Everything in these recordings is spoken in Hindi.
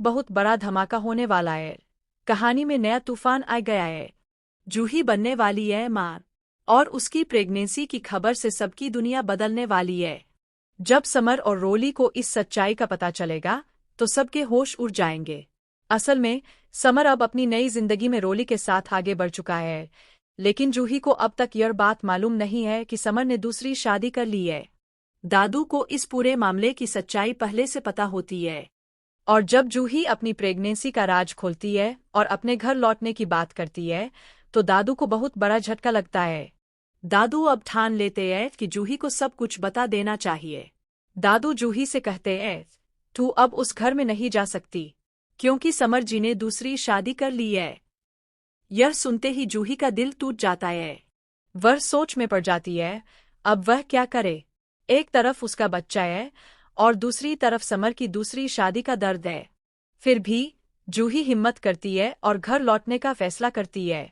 बहुत बड़ा धमाका होने वाला है। कहानी में नया तूफान आ गया है। जूही बनने वाली है मां, और उसकी प्रेगनेंसी की खबर से सबकी दुनिया बदलने वाली है। जब समर और रोली को इस सच्चाई का पता चलेगा तो सबके होश उड़ जाएंगे। असल में समर अब अपनी नई जिंदगी में रोली के साथ आगे बढ़ चुका है, लेकिन जूही को अब तक यह बात मालूम नहीं है कि समर ने दूसरी शादी कर ली है। दादू को इस पूरे मामले की सच्चाई पहले से पता होती है, और जब जूही अपनी प्रेगनेंसी का राज खोलती है और अपने घर लौटने की बात करती है तो दादू को बहुत बड़ा झटका लगता है। दादू अब ठान लेते हैं कि जूही को सब कुछ बता देना चाहिए। दादू जूही से कहते हैं, तू अब उस घर में नहीं जा सकती, क्योंकि समर जी ने दूसरी शादी कर ली है। यह सुनते ही जूही का दिल टूट जाता है। वह सोच में पड़ जाती है, अब वह क्या करे। एक तरफ उसका बच्चा है और दूसरी तरफ समर की दूसरी शादी का दर्द है। फिर भी जूही हिम्मत करती है और घर लौटने का फैसला करती है।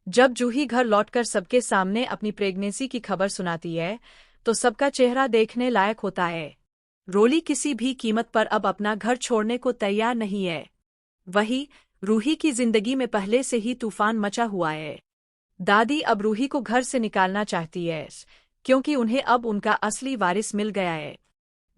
जब जूही घर लौटकर सबके सामने अपनी प्रेगनेंसी की खबर सुनाती है तो सबका चेहरा देखने लायक होता है। रोली किसी भी कीमत पर अब अपना घर छोड़ने को तैयार नहीं है। वही रूही की जिंदगी में पहले से ही तूफान मचा हुआ है। दादी अब रूही को घर से निकालना चाहती है, क्योंकि उन्हें अब उनका असली वारिस मिल गया है।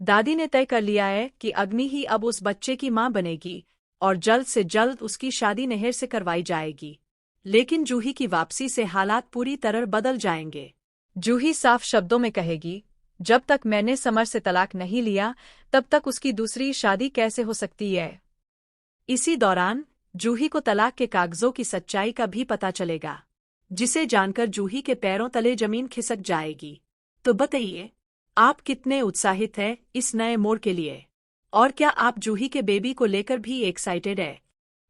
दादी ने तय कर लिया है कि अग्नि ही अब उस बच्चे की मां बनेगी और जल्द से जल्द उसकी शादी नहर से करवाई जाएगी। लेकिन जूही की वापसी से हालात पूरी तरह बदल जाएंगे। जूही साफ शब्दों में कहेगी, जब तक मैंने समर से तलाक नहीं लिया तब तक उसकी दूसरी शादी कैसे हो सकती है। इसी दौरान जूही को तलाक के कागजों की सच्चाई का भी पता चलेगा, जिसे जानकर जूही के पैरों तले जमीन खिसक जाएगी। तो बताइए, आप कितने उत्साहित हैं इस नए मोड़ के लिए? और क्या आप जूही के बेबी को लेकर भी एक्साइटेड है?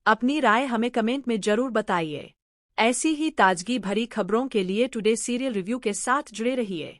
अपनी राय हमें कमेंट में जरूर बताइए। ऐसी ही ताजगी भरी खबरों के लिए टुडे सीरियल रिव्यू के साथ जुड़े रहिए।